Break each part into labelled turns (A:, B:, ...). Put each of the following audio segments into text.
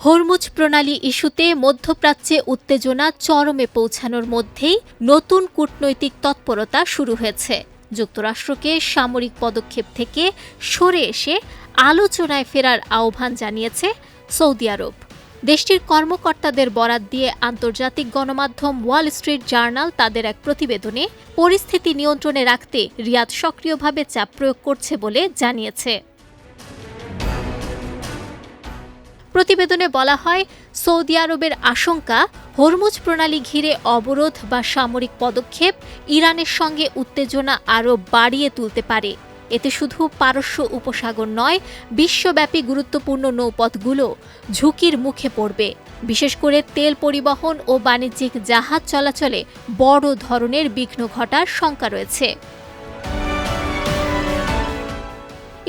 A: Hormuz প্রণালী ইস্যুতে মধ্যপ্রাচ্যে উত্তেজনা চরমে পৌঁছানোর মধ্যেই নতুন কূটনৈতিক তৎপরতা শুরু হয়েছে। যুক্তরাষ্ট্রকে সামরিক পদক্ষেপ থেকে সরে এসে আলোচনায় ফেরার আহ্বান জানিয়েছে সৌদি আরব। দেশটির কর্মকর্তাদের বরাত দিয়ে আন্তর্জাতিক গণমাধ্যম ওয়াল স্ট্রিট জার্নাল তাদের এক প্রতিবেদনে পরিস্থিতি নিয়ন্ত্রণে রাখতে রিয়াদ সক্রিয়ভাবে চাপ প্রয়োগ করছে বলে জানিয়েছে। প্রতিবেদনে বলা হয়, সৌদি আরবের আশঙ্কা হরমুজ প্রণালী ঘিরে অবরোধ বা সামরিক পদক্ষেপ ইরানের সঙ্গে উত্তেজনা আরও বাড়িয়ে তুলতে পারে। এতে শুধু পারস্য উপসাগর নয়, বিশ্বব্যাপী গুরুত্বপূর্ণ নৌপথগুলো ঝুঁকির মুখে পড়বে। বিশেষ করে তেল পরিবহন ও বাণিজ্যিক জাহাজ চলাচলে বড় ধরনের বিঘ্ন ঘটার শঙ্কা রয়েছে।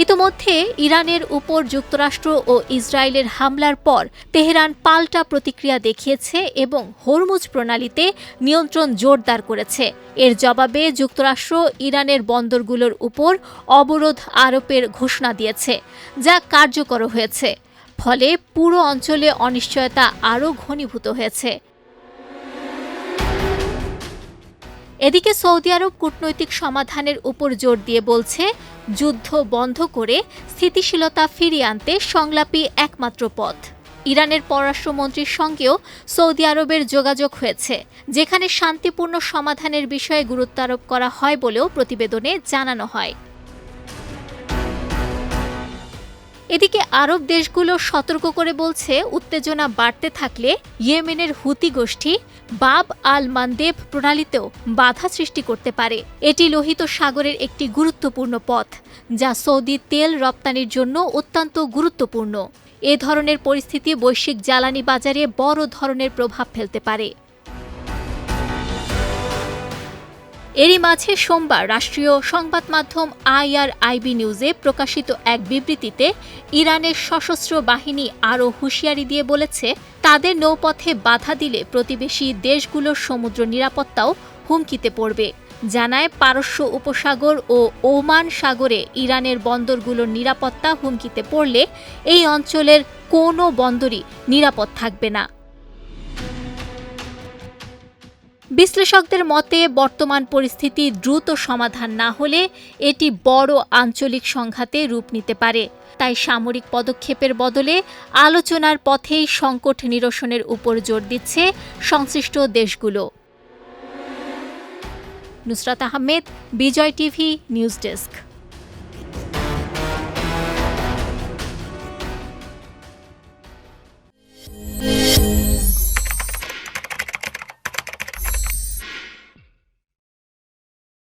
A: ইতোমধ্যে ইরানের উপর যুক্তরাষ্ট্র ও ইসরায়েলের হামলার পর তেহরান পাল্টা প্রতিক্রিয়া দেখিয়েছে এবং হরমুজ প্রণালীতে নিয়ন্ত্রণ জোরদার করেছে। এর জবাবে যুক্তরাষ্ট্র ইরানের বন্দরগুলোর উপর অবরোধ আরোপের ঘোষণা দিয়েছে, যা কার্যকর হয়েছে। ফলে পুরো অঞ্চলে অনিশ্চয়তা আরও ঘনীভূত হয়েছে। এদিকে সৌদি আরব কূটনৈতিক সমাধানের উপর জোর দিয়ে বলছে, যুদ্ধ বন্ধ করে স্থিতিশীলতা ফিরিয়ে আনতে সংলাপই একমাত্র পথ। ইরানের পররাষ্ট্রমন্ত্রীর সঙ্গেও সৌদি আরবের যোগাযোগ হয়েছে, যেখানে শান্তিপূর্ণ সমাধানের বিষয়ে গুরুত্ব আরোপ করা হয় বলেও প্রতিবেদনে জানানো হয়। এদিকে আরব দেশগুলো সতর্ক করে বলছে, উত্তেজনা বাড়তে থাকলে ইয়েমেনের হুতি গোষ্ঠী বাব আল মানদেব প্রণালীতেও বাধা সৃষ্টি করতে পারে। এটি লোহিত সাগরের একটি গুরুত্বপূর্ণ পথ, যা সৌদি তেল রপ্তানির জন্য অত্যন্ত গুরুত্বপূর্ণ। এ ধরনের পরিস্থিতি বৈশ্বিক জ্বালানি বাজারে বড় ধরনের প্রভাব ফেলতে পারে। এরই মাঝে সোমবার রাষ্ট্রীয় সংবাদ মাধ্যম IRIB নিউজে প্রকাশিত এক বিবৃতিতে ইরানের সশস্ত্র বাহিনী আরও হুঁশিয়ারি দিয়ে বলেছে, তাদের নৌপথে বাধা দিলে প্রতিবেশী দেশগুলোর সমুদ্র নিরাপত্তাও হুমকিতে পড়বে। জানায়, পারস্য উপসাগর ও ওমান সাগরে ইরানের বন্দরগুলোর নিরাপত্তা হুমকিতে পড়লে এই অঞ্চলের কোনো বন্দরই নিরাপদ থাকবে না। বিশ্লেষকদের মতে, বর্তমান পরিস্থিতি দ্রুত সমাধান না হলে এটি বড় আঞ্চলিক সংঘাতে রূপ নিতে পারে। তাই সামরিক পদক্ষেপের বদলে আলোচনার পথেই সংকট নিরসনের উপর জোর দিচ্ছে সংশ্লিষ্ট দেশগুলো। নুসরাত আহমেদ, বিজয় টিভি, নিউজ ডেস্ক।